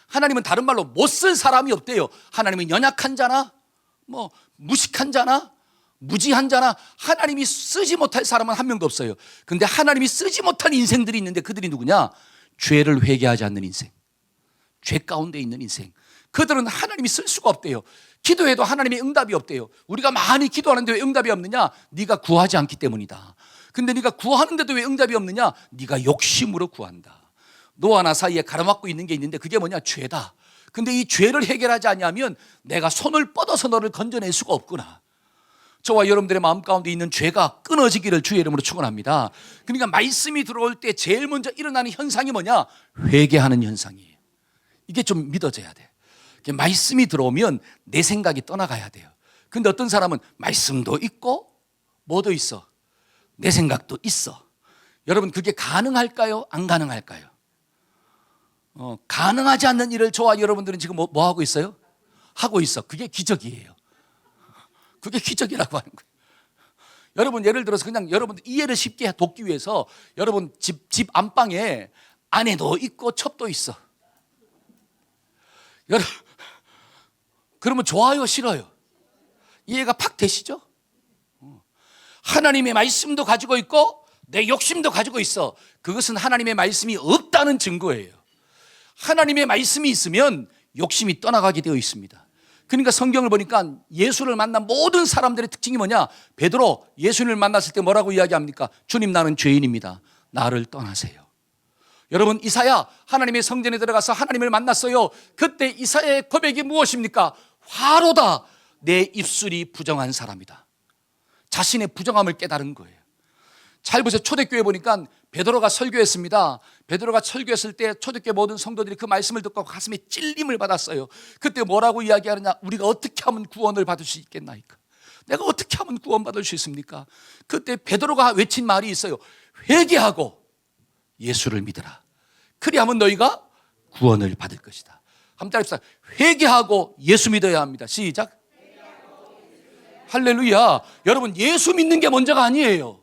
A: 하나님은 다른 말로 못 쓸 사람이 없대요. 하나님은 연약한 자나 뭐 무식한 자나 무지한 자나 하나님이 쓰지 못할 사람은 한 명도 없어요. 근데 하나님이 쓰지 못한 인생들이 있는데 그들이 누구냐? 죄를 회개하지 않는 인생, 죄 가운데 있는 인생. 그들은 하나님이 쓸 수가 없대요. 기도해도 하나님의 응답이 없대요. 우리가 많이 기도하는데 왜 응답이 없느냐? 네가 구하지 않기 때문이다. 근데 네가 구하는데도 왜 응답이 없느냐? 네가 욕심으로 구한다. 너와 나 사이에 가로막고 있는 게 있는데 그게 뭐냐? 죄다. 근데 이 죄를 해결하지 않으면 내가 손을 뻗어서 너를 건져낼 수가 없구나. 저와 여러분들의 마음 가운데 있는 죄가 끊어지기를 주의 이름으로 축원합니다. 그러니까 말씀이 들어올 때 제일 먼저 일어나는 현상이 뭐냐? 회개하는 현상이에요. 이게 좀 믿어져야 돼. 말씀이 들어오면 내 생각이 떠나가야 돼요. 근데 어떤 사람은 말씀도 있고 뭐도 있어? 내 생각도 있어. 여러분, 그게 가능할까요? 안 가능할까요? 가능하지 않는 일을 저와 여러분들은 지금 뭐 하고 있어요? 하고 있어. 그게 기적이에요. 그게 기적이라고 하는 거예요. 여러분, 예를 들어서 그냥 여러분들 이해를 쉽게 돕기 위해서 여러분 집 안방에 아내도 있고 첩도 있어. 여러분, 그러면 좋아요, 싫어요? 이해가 팍 되시죠? 하나님의 말씀도 가지고 있고 내 욕심도 가지고 있어. 그것은 하나님의 말씀이 없다는 증거예요. 하나님의 말씀이 있으면 욕심이 떠나가게 되어 있습니다. 그러니까 성경을 보니까 예수를 만난 모든 사람들의 특징이 뭐냐? 베드로 예수님을 만났을 때 뭐라고 이야기합니까? 주님, 나는 죄인입니다. 나를 떠나세요. 여러분, 이사야 하나님의 성전에 들어가서 하나님을 만났어요. 그때 이사야의 고백이 무엇입니까? 화로다. 내 입술이 부정한 사람이다. 자신의 부정함을 깨달은 거예요. 잘 보세요. 초대교회 보니까 베드로가 설교했습니다. 베드로가 설교했을 때 초대교회 모든 성도들이 그 말씀을 듣고 가슴에 찔림을 받았어요. 그때 뭐라고 이야기하느냐? 우리가 어떻게 하면 구원을 받을 수 있겠나이까? 내가 어떻게 하면 구원받을 수 있습니까? 그때 베드로가 외친 말이 있어요. 회개하고 예수를 믿으라. 그리하면 너희가 구원을 받을 것이다. 한번 따라합시다. 회개하고 예수 믿어야 합니다. 시작. 할렐루야. 여러분, 예수 믿는 게 먼저가 아니에요.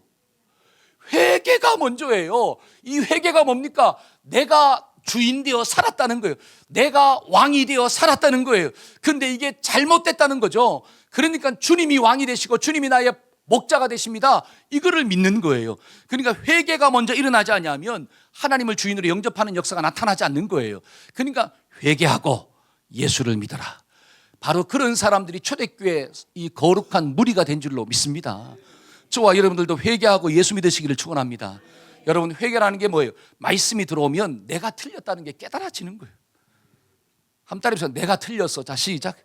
A: 회개가 먼저예요. 이 회개가 뭡니까? 내가 주인 되어 살았다는 거예요. 내가 왕이 되어 살았다는 거예요. 근데 이게 잘못됐다는 거죠. 그러니까 주님이 왕이 되시고 주님이 나의 목자가 되십니다. 이거를 믿는 거예요. 그러니까 회개가 먼저 일어나지 않으면 하나님을 주인으로 영접하는 역사가 나타나지 않는 거예요. 그러니까 회개하고 예수를 믿어라. 바로 그런 사람들이 초대교회 이 거룩한 무리가 된 줄로 믿습니다. 저와 여러분들도 회개하고 예수 믿으시기를 축원합니다. 여러분, 회개라는 게 뭐예요? 말씀이 들어오면 내가 틀렸다는 게 깨달아지는 거예요. 한 따라서 내가 틀렸어. 자, 시작.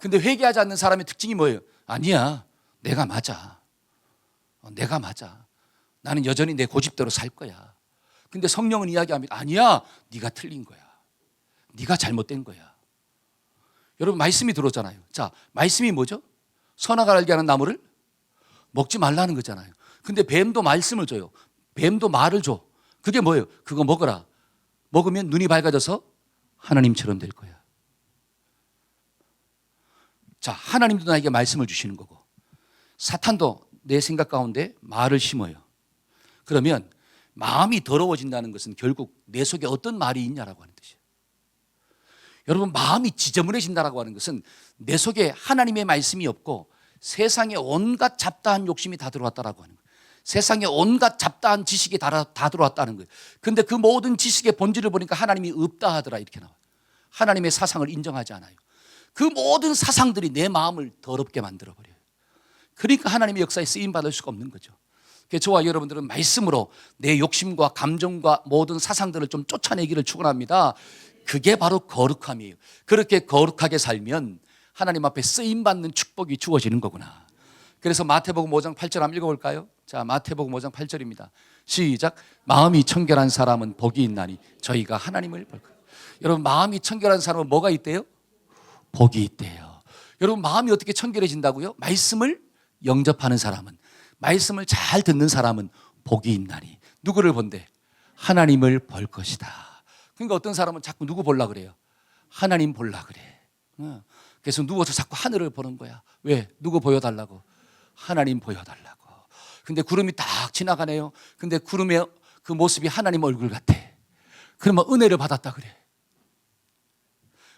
A: 근데 회개하지 않는 사람의 특징이 뭐예요? 아니야, 내가 맞아. 내가 맞아. 나는 여전히 내 고집대로 살 거야. 근데 성령은 이야기합니다. 아니야, 네가 틀린 거야. 네가 잘못된 거야. 여러분, 말씀이 들어오잖아요. 자, 말씀이 뭐죠? 선악을 알게 하는 나무를 먹지 말라는 거잖아요. 근데 뱀도 말씀을 줘요. 뱀도 말을 줘. 그게 뭐예요? 그거 먹어라. 먹으면 눈이 밝아져서 하나님처럼 될 거야. 자, 하나님도 나에게 말씀을 주시는 거고, 사탄도 내 생각 가운데 말을 심어요. 그러면 마음이 더러워진다는 것은 결국 내 속에 어떤 말이 있냐라고 하는 뜻이에요. 여러분, 마음이 지저분해진다라고 하는 것은 내 속에 하나님의 말씀이 없고 세상에 온갖 잡다한 욕심이 다 들어왔다라고 하는 거예요. 세상에 온갖 잡다한 지식이 다 들어왔다는 거예요. 근데 그 모든 지식의 본질을 보니까 하나님이 없다 하더라 이렇게 나와요. 하나님의 사상을 인정하지 않아요. 그 모든 사상들이 내 마음을 더럽게 만들어버려요. 그러니까 하나님의 역사에 쓰임받을 수가 없는 거죠. 그래서 저와 여러분들은 말씀으로 내 욕심과 감정과 모든 사상들을 좀 쫓아내기를 축원합니다. 그게 바로 거룩함이에요. 그렇게 거룩하게 살면 하나님 앞에 쓰임받는 축복이 주어지는 거구나. 그래서 마태복음 5장 8절 한번 읽어볼까요? 자, 마태복음 5장 8절입니다. 시작. 마음이 청결한 사람은 복이 있나니 저희가 하나님을 볼 거예요. 여러분, 마음이 청결한 사람은 뭐가 있대요? 복이 있대요. 여러분, 마음이 어떻게 청결해진다고요? 말씀을 영접하는 사람은, 말씀을 잘 듣는 사람은 복이 있나니. 누구를 본대? 하나님을 볼 것이다. 그러니까 어떤 사람은 자꾸 누구 보려고 그래요? 하나님 보려고 그래. 그래서 누워서 자꾸 하늘을 보는 거야. 왜? 누구 보여달라고? 하나님 보여달라고. 근데 구름이 딱 지나가네요. 근데 구름의 그 모습이 하나님 얼굴 같아. 그러면 은혜를 받았다 그래.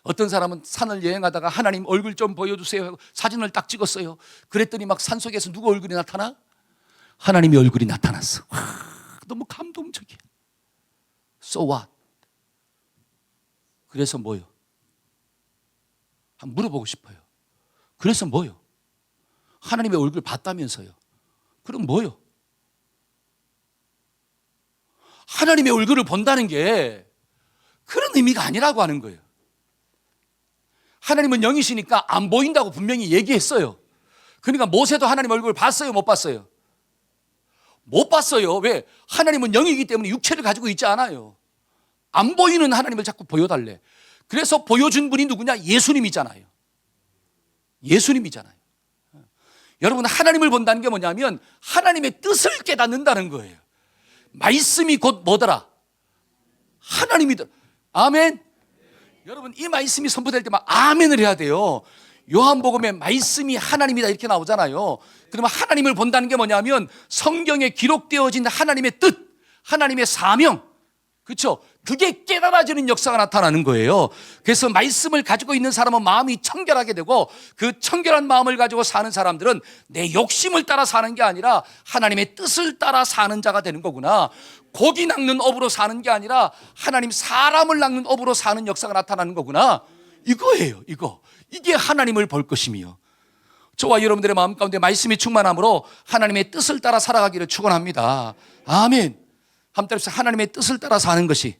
A: 어떤 사람은 산을 여행하다가 하나님 얼굴 좀 보여주세요 하고 사진을 딱 찍었어요. 그랬더니 막 산속에서 누구 얼굴이 나타나? 하나님의 얼굴이 나타났어. 와, 너무 감동적이야. So what? 그래서 뭐요? 한번 물어보고 싶어요. 그래서 뭐요? 하나님의 얼굴 봤다면서요. 그럼 뭐요? 하나님의 얼굴을 본다는 게 그런 의미가 아니라고 하는 거예요. 하나님은 영이시니까 안 보인다고 분명히 얘기했어요. 그러니까 모세도 하나님 얼굴을 봤어요? 못 봤어요? 못 봤어요. 왜? 하나님은 영이기 때문에 육체를 가지고 있지 않아요. 안 보이는 하나님을 자꾸 보여달래. 그래서 보여준 분이 누구냐? 예수님이잖아요. 예수님이잖아요. 여러분, 하나님을 본다는 게 뭐냐면 하나님의 뜻을 깨닫는다는 거예요. 말씀이 곧 뭐더라? 하나님이더라. 아멘. 여러분, 이 말씀이 선포될 때만 아멘을 해야 돼요. 요한복음에 말씀이 하나님이다 이렇게 나오잖아요. 그러면 하나님을 본다는 게 뭐냐면 성경에 기록되어진 하나님의 뜻, 하나님의 사명, 그렇죠? 그게 깨달아지는 역사가 나타나는 거예요. 그래서 말씀을 가지고 있는 사람은 마음이 청결하게 되고, 그 청결한 마음을 가지고 사는 사람들은 내 욕심을 따라 사는 게 아니라 하나님의 뜻을 따라 사는 자가 되는 거구나. 고기 낚는 업으로 사는 게 아니라 하나님 사람을 낚는 업으로 사는 역사가 나타나는 거구나. 이거예요. 이게 하나님을 볼 것임이요. 저와 여러분들의 마음 가운데 말씀이 충만함으로 하나님의 뜻을 따라 살아가기를 축원합니다. 아멘. 한번 따라서 하나님의 뜻을 따라 사는 것이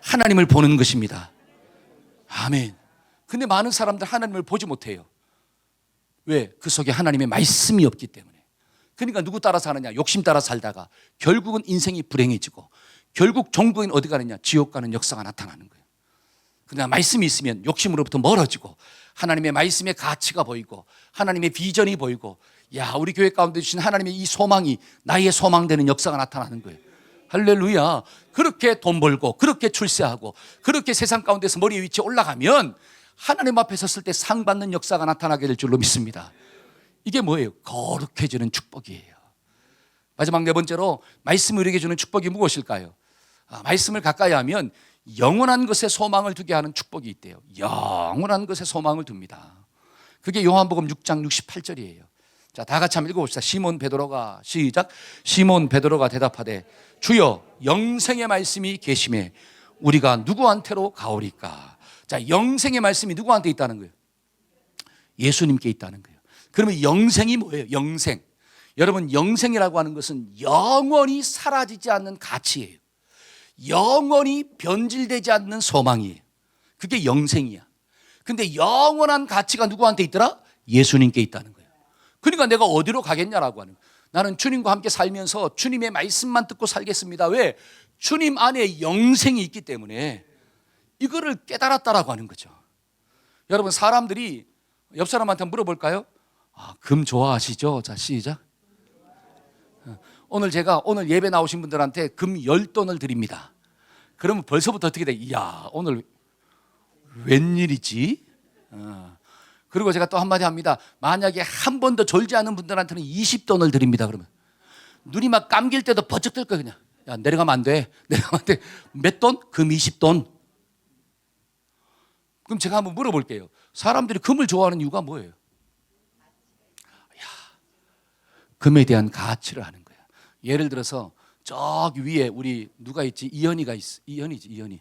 A: 하나님을 보는 것입니다. 아멘. 근데 많은 사람들 하나님을 보지 못해요. 왜? 그 속에 하나님의 말씀이 없기 때문에. 그러니까 누구 따라 사느냐? 욕심 따라 살다가 결국은 인생이 불행해지고 결국 종국인 어디 가느냐? 지옥 가는 역사가 나타나는 거예요. 그러나 말씀이 있으면 욕심으로부터 멀어지고 하나님의 말씀의 가치가 보이고 하나님의 비전이 보이고, 야, 우리 교회 가운데 주신 하나님의 이 소망이 나의 소망되는 역사가 나타나는 거예요. 할렐루야. 그렇게 돈 벌고 그렇게 출세하고 그렇게 세상 가운데서 머리 위치에 올라가면 하나님 앞에 섰을 때 상 받는 역사가 나타나게 될 줄로 믿습니다. 이게 뭐예요? 거룩해지는 축복이에요. 마지막 네 번째로 말씀을 우리에게 주는 축복이 무엇일까요? 말씀을 가까이 하면 영원한 것에 소망을 두게 하는 축복이 있대요. 영원한 것에 소망을 둡니다. 그게 요한복음 6장 68절이에요. 자, 다 같이 한번 읽어봅시다. 시몬 베드로가, 시작. 시몬 베드로가 대답하되 주여, 영생의 말씀이 계심에 우리가 누구한테로 가오리까? 자, 영생의 말씀이 누구한테 있다는 거예요? 예수님께 있다는 거예요. 그러면 영생이 뭐예요? 영생. 여러분, 영생이라고 하는 것은 영원히 사라지지 않는 가치예요. 영원히 변질되지 않는 소망이에요. 그게 영생이야. 근데 영원한 가치가 누구한테 있더라? 예수님께 있다는 거예요. 그러니까 내가 어디로 가겠냐라고 하는 거예요. 나는 주님과 함께 살면서 주님의 말씀만 듣고 살겠습니다. 왜? 주님 안에 영생이 있기 때문에 이거를 깨달았다라고 하는 거죠. 여러분, 사람들이 옆 사람한테 물어볼까요? 금 좋아하시죠? 자, 시작. 오늘 제가 오늘 예배 나오신 분들한테 금 10돈을 드립니다. 그러면 벌써부터 어떻게 돼? 이야, 오늘 웬일이지? 그리고 제가 또 한마디 합니다. 만약에 한 번도 졸지 않은 분들한테는 20돈을 드립니다. 그러면 눈이 막 감길 때도 버쩍 뜰 거예요. 그냥 야, 내려가면 안 돼. 내려가면 안 돼. 몇 돈? 금 20돈. 그럼 제가 한번 물어볼게요. 사람들이 금을 좋아하는 이유가 뭐예요? 금에 대한 가치를 아는 거야. 예를 들어서 저기 위에 우리 누가 있지? 이현이가 있어. 이현이지, 이현이.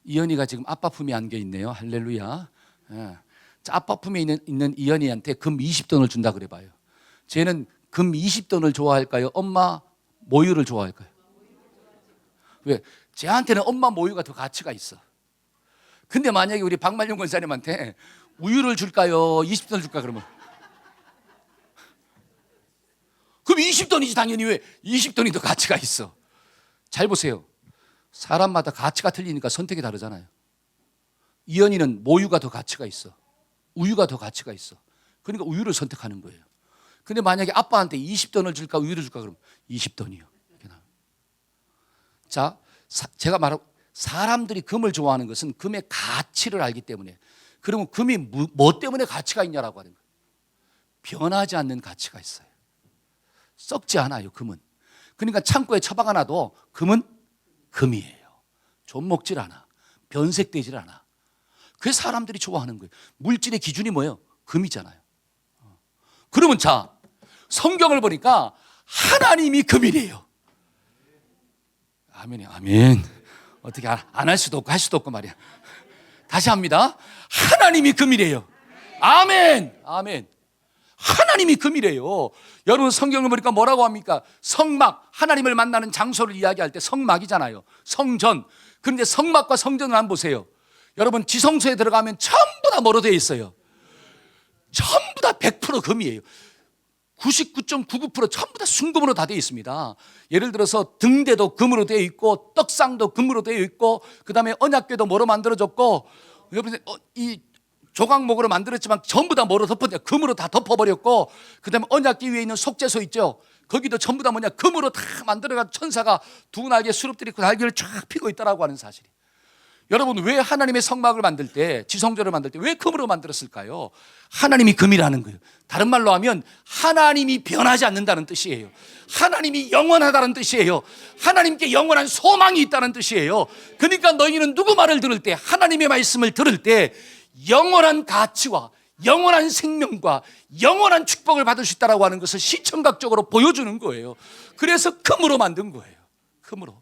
A: 이현이가 지금 아빠 품에 안겨 있네요. 할렐루야. 예. 아빠 품에 있는 이현이한테 금 20돈을 준다 그래 봐요. 쟤는 금 20돈을 좋아할까요? 엄마 모유를 좋아할까요? 왜? 쟤한테는 엄마 모유가 더 가치가 있어. 근데 만약에 우리 박말용 권사님한테 우유를 줄까요? 20돈을 줄까 그러면? 그럼 20돈이지 당연히. 왜? 20돈이 더 가치가 있어. 잘 보세요. 사람마다 가치가 틀리니까 선택이 다르잖아요. 이현이는 모유가 더 가치가 있어. 우유가 더 가치가 있어. 그러니까 우유를 선택하는 거예요. 근데 만약에 아빠한테 20돈을 줄까 우유를 줄까 그러면 20돈이요. 자, 제가 말하고 사람들이 금을 좋아하는 것은 금의 가치를 알기 때문에. 그러면 금이 뭐 때문에 가치가 있냐라고 하는 거예요. 변하지 않는 가치가 있어요. 썩지 않아요, 금은. 그러니까 창고에 처박아 놔도 금은 금이에요. 좀 먹질 않아. 변색되질 않아. 그래서 사람들이 좋아하는 거예요. 물질의 기준이 뭐예요? 금이잖아요. 그러면 자, 성경을 보니까 하나님이 금이래요. 아멘이요, 아멘. 어떻게 안 할 수도 없고 할 수도 없고 말이야. 다시 합니다. 하나님이 금이래요. 아멘, 아멘. 하나님이 금이래요. 여러분 성경을 보니까 뭐라고 합니까? 성막, 하나님을 만나는 장소를 이야기할 때 성막이잖아요. 성전. 그런데 성막과 성전을 한번 보세요. 여러분 지성소에 들어가면 전부 다 뭐로 되어 있어요? 전부 다 100% 금이에요. 99.99% 전부 다 순금으로 다 되어 있습니다. 예를 들어서 등대도 금으로 되어 있고 떡상도 금으로 되어 있고 그다음에 언약궤도 뭐로 만들어졌고 여러분 이 조각목으로 만들었지만 전부 다 뭐로 덮었냐? 금으로 다 덮어버렸고 그다음에 언약궤 위에 있는 속죄소 있죠? 거기도 전부 다 뭐냐? 금으로 다 만들어가 천사가 두 날개 수렵들이 있고 날개를 쫙 피고 있다라고 하는 사실이. 여러분 왜 하나님의 성막을 만들 때 지성전을 만들 때 왜 금으로 만들었을까요? 하나님이 금이라는 거예요. 다른 말로 하면 하나님이 변하지 않는다는 뜻이에요. 하나님이 영원하다는 뜻이에요. 하나님께 영원한 소망이 있다는 뜻이에요. 그러니까 너희는 누구 말을 들을 때 하나님의 말씀을 들을 때 영원한 가치와 영원한 생명과 영원한 축복을 받을 수 있다고 하는 것을 시청각적으로 보여주는 거예요. 그래서 금으로 만든 거예요. 금으로.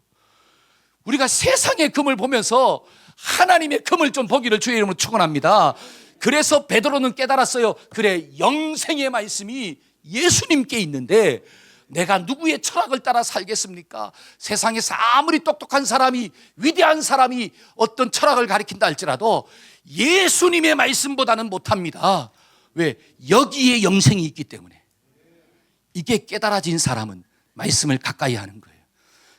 A: 우리가 세상의 금을 보면서 하나님의 금을 좀 보기를 주의 이름으로 축원합니다. 그래서 베드로는 깨달았어요. 그래, 영생의 말씀이 예수님께 있는데 내가 누구의 철학을 따라 살겠습니까? 세상에서 아무리 똑똑한 사람이, 위대한 사람이 어떤 철학을 가리킨다 할지라도 예수님의 말씀보다는 못합니다. 왜? 여기에 영생이 있기 때문에. 이게 깨달아진 사람은 말씀을 가까이 하는 거예요.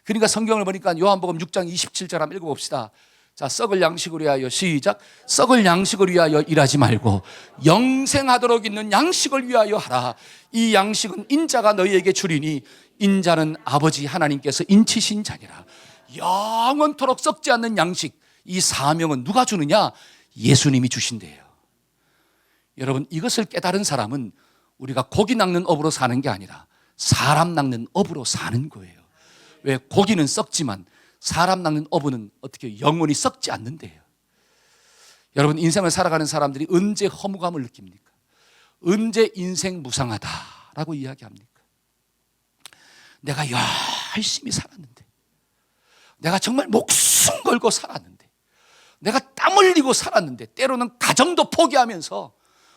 A: 그러니까 성경을 보니까 요한복음 6장 27절 한번 읽어봅시다. 자, 썩을 양식을 위하여 시작. 썩을 양식을 위하여 일하지 말고 영생하도록 있는 양식을 위하여 하라. 이 양식은 인자가 너희에게 주리니 인자는 아버지 하나님께서 인치신 자니라. 영원토록 썩지 않는 양식, 이 사명은 누가 주느냐? 예수님이 주신대요. 여러분 이것을 깨달은 사람은 우리가 고기 낚는 업으로 사는 게 아니라 사람 낚는 업으로 사는 거예요. 왜? 고기는 썩지만 사람 낚는 어부는 어떻게 영원히 썩지 않는데요. 여러분 인생을 살아가는 사람들이 언제 허무감을 느낍니까? 언제 인생 무상하다라고 이야기합니까? 내가 열심히 살았는데, 내가 정말 목숨 걸고 살았는데, 내가 땀 흘리고 살았는데, 때로는 가정도 포기하면서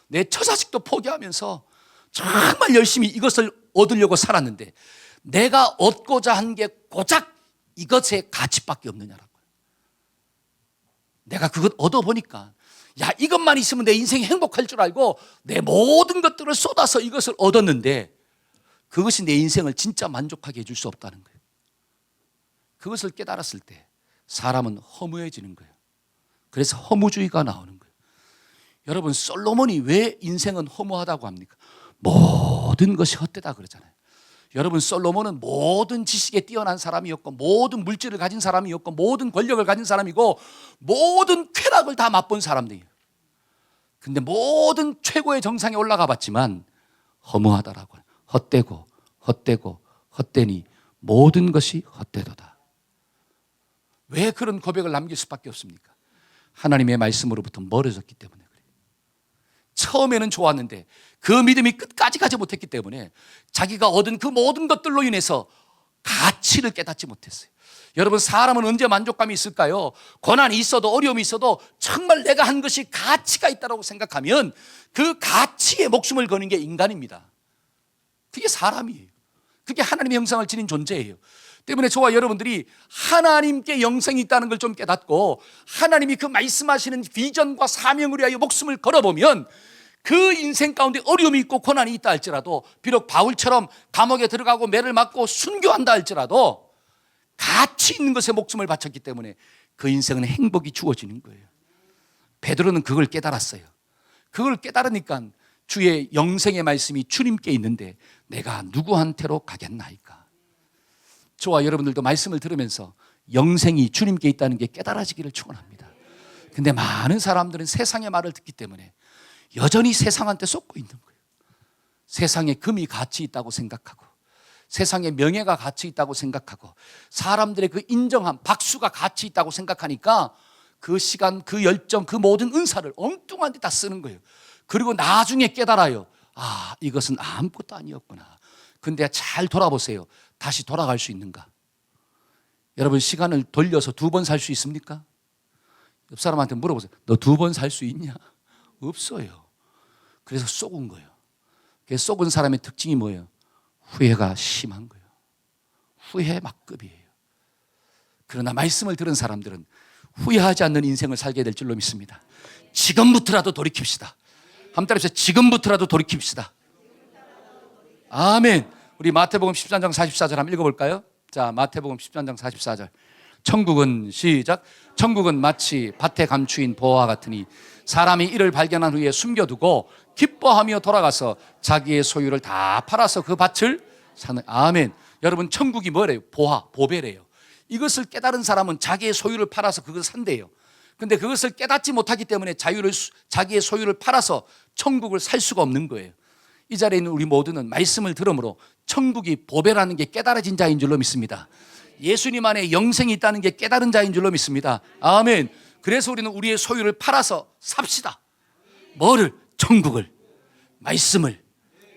A: 내 처자식도 포기하면서 정말 열심히 이것을 얻으려고 살았는데 내가 얻고자 한 게 고작 이것의 가치밖에 없느냐라고요. 내가 그것 얻어보니까 야, 이것만 있으면 내 인생이 행복할 줄 알고 내 모든 것들을 쏟아서 이것을 얻었는데 그것이 내 인생을 진짜 만족하게 해줄 수 없다는 거예요. 그것을 깨달았을 때 사람은 허무해지는 거예요. 그래서 허무주의가 나오는 거예요. 여러분 솔로몬이 왜 인생은 허무하다고 합니까? 모든 것이 헛되다 그러잖아요. 여러분, 솔로몬은 모든 지식에 뛰어난 사람이었고 모든 물질을 가진 사람이었고 모든 권력을 가진 사람이고 모든 쾌락을 다 맛본 사람들이에요. 근데 모든 최고의 정상에 올라가 봤지만 허무하다라고, 헛되고 헛되니 모든 것이 헛되도다. 왜 그런 고백을 남길 수밖에 없습니까? 하나님의 말씀으로부터 멀어졌기 때문에 그래요. 처음에는 좋았는데 그 믿음이 끝까지 가지 못했기 때문에 자기가 얻은 그 모든 것들로 인해서 가치를 깨닫지 못했어요. 여러분, 사람은 언제 만족감이 있을까요? 고난이 있어도 어려움이 있어도 정말 내가 한 것이 가치가 있다고 생각하면 그 가치에 목숨을 거는 게 인간입니다. 그게 사람이에요. 그게 하나님의 형상을 지닌 존재예요. 때문에 저와 여러분들이 하나님께 영생이 있다는 걸 좀 깨닫고 하나님이 그 말씀하시는 비전과 사명을 위하여 목숨을 걸어보면 그 인생 가운데 어려움이 있고 고난이 있다 할지라도, 비록 바울처럼 감옥에 들어가고 매를 맞고 순교한다 할지라도 가치 있는 것에 목숨을 바쳤기 때문에 그 인생은 행복이 주어지는 거예요. 베드로는 그걸 깨달았어요. 그걸 깨달으니까 주의 영생의 말씀이 주님께 있는데 내가 누구한테로 가겠나이까. 저와 여러분들도 말씀을 들으면서 영생이 주님께 있다는 게 깨달아지기를 축원합니다. 근데 많은 사람들은 세상의 말을 듣기 때문에 여전히 세상한테 쏟고 있는 거예요. 세상에 금이 가치 있다고 생각하고 세상에 명예가 가치 있다고 생각하고 사람들의 그 인정함, 박수가 가치 있다고 생각하니까 그 시간, 그 열정, 그 모든 은사를 엉뚱한 데 다 쓰는 거예요. 그리고 나중에 깨달아요. 아, 이것은 아무것도 아니었구나. 근데 잘 돌아보세요. 다시 돌아갈 수 있는가? 여러분, 시간을 돌려서 2번 살 수 있습니까? 옆 사람한테 물어보세요. 너 2번 살 수 있냐? 없어요. 그래서 속은 거예요. 그래서 속은 사람의 특징이 뭐예요? 후회가 심한 거예요. 후회 막급이에요. 그러나 말씀을 들은 사람들은 후회하지 않는 인생을 살게 될 줄로 믿습니다. 지금부터라도 돌이킵시다. 한번 따라해서 지금부터라도 돌이킵시다. 아멘. 우리 마태복음 13장 44절 한번 읽어볼까요? 자, 마태복음 13장 44절. 천국은, 시작. 천국은 마치 밭에 감추인 보화와 같으니 사람이 이를 발견한 후에 숨겨두고 기뻐하며 돌아가서 자기의 소유를 다 팔아서 그 밭을 사는. 아멘. 여러분, 천국이 뭐래요? 보화, 보배래요. 이것을 깨달은 사람은 자기의 소유를 팔아서 그것을 산대요. 근데 그것을 깨닫지 못하기 때문에 자기의 소유를 팔아서 천국을 살 수가 없는 거예요. 이 자리에 있는 우리 모두는 말씀을 들음으로 천국이 보배라는 게 깨달아진 자인 줄로 믿습니다. 예수님 안에 영생이 있다는 게 깨달은 자인 줄로 믿습니다. 아멘. 그래서 우리는 우리의 소유를 팔아서 삽시다. 뭐를? 천국을, 말씀을.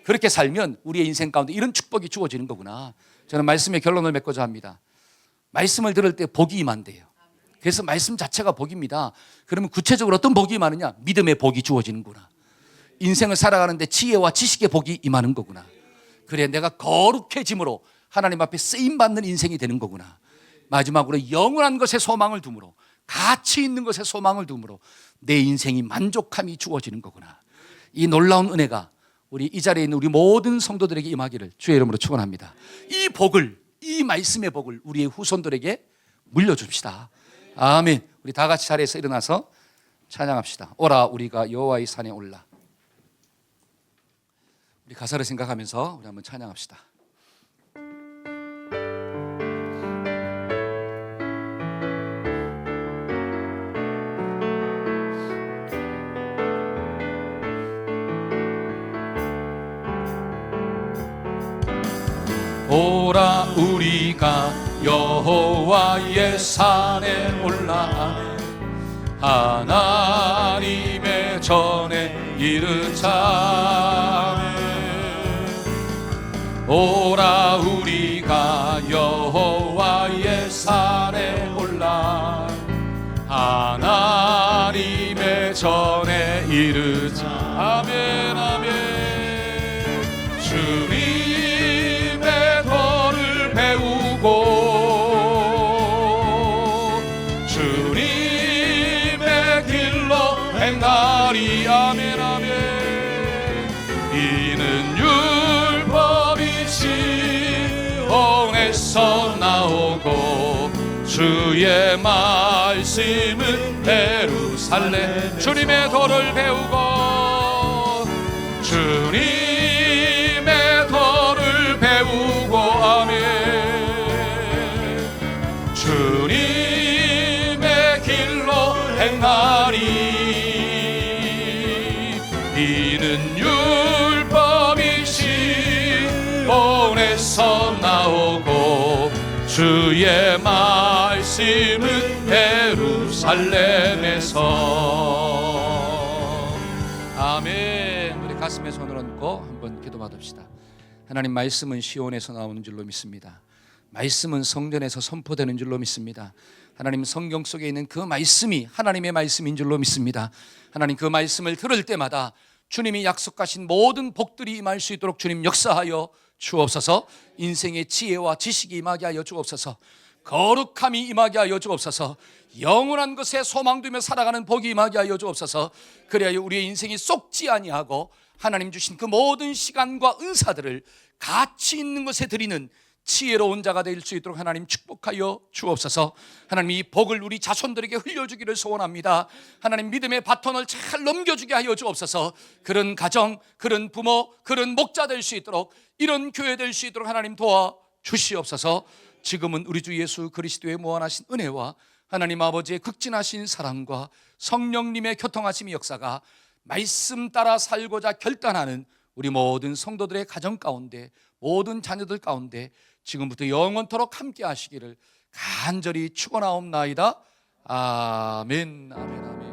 A: 그렇게 살면 우리의 인생 가운데 이런 축복이 주어지는 거구나. 저는 말씀의 결론을 맺고자 합니다. 말씀을 들을 때 복이 임한대요. 그래서 말씀 자체가 복입니다. 그러면 구체적으로 어떤 복이 임하느냐? 믿음의 복이 주어지는구나. 인생을 살아가는데 지혜와 지식의 복이 임하는 거구나. 그래, 내가 거룩해짐으로 하나님 앞에 쓰임받는 인생이 되는 거구나. 마지막으로 영원한 것에 소망을 두므로, 가치 있는 것에 소망을 두므로 내 인생이 만족함이 주어지는 거구나. 이 놀라운 은혜가 우리 이 자리에 있는 우리 모든 성도들에게 임하기를 주의 이름으로 축원합니다. 이 복을, 이 말씀의 복을 우리의 후손들에게 물려줍시다. 아멘. 우리 다 같이 자리에서 일어나서 찬양합시다. 오라 우리가 여호와의 산에 올라. 우리 가사를 생각하면서 우리 한번 찬양합시다. 오라 우리가 여호와의 산에 올라 하나님의 전에 이르자. 오라 우리가 여호와의 산에 올라 하나님의 전에 이르자. 아멘 아멘. 주님의 도를 배우고 주님의 길로 행하리. 아멘 아멘. 이는 율법이 시온에서 나오고 주의 말씀은 예루살렘. 주님의 도를 배우고 주님의 도를 배우고 주님의 길로 행하리. 이는 율법이 시온에서 나오고 주의 말씀은 예루살렘에서. 아멘. 우리 가슴에 손을 얹고 한번 기도 받읍시다. 하나님, 말씀은 시온에서 나오는 줄로 믿습니다. 말씀은 성전에서 선포되는 줄로 믿습니다. 하나님, 성경 속에 있는 그 말씀이 하나님의 말씀인 줄로 믿습니다. 하나님, 그 말씀을 들을 때마다 주님이 약속하신 모든 복들이 임할 수 있도록 주님 역사하여 주옵소서. 인생의 지혜와 지식이 임하게 하여 주옵소서. 거룩함이 임하게 하여 주옵소서. 영원한 것에 소망 두며 살아가는 복이 임하게 하여 주옵소서. 그래야 우리의 인생이 썩지 아니하고 하나님 주신 그 모든 시간과 은사들을 가치 있는 것에 드리는 지혜로운 자가 될 수 있도록 하나님 축복하여 주옵소서. 하나님, 이 복을 우리 자손들에게 흘려주기를 소원합니다. 하나님, 믿음의 바톤을 잘 넘겨주게 하여 주옵소서. 그런 가정, 그런 부모, 그런 목자 될 수 있도록, 이런 교회 될 수 있도록 하나님 도와주시옵소서. 지금은 우리 주 예수 그리스도의 무한하신 은혜와 하나님 아버지의 극진하신 사랑과 성령님의 교통하심의 역사가 말씀 따라 살고자 결단하는 우리 모든 성도들의 가정 가운데, 모든 자녀들 가운데 지금부터 영원토록 함께 하시기를 간절히 축원하옵나이다. 아멘, 아멘, 아멘.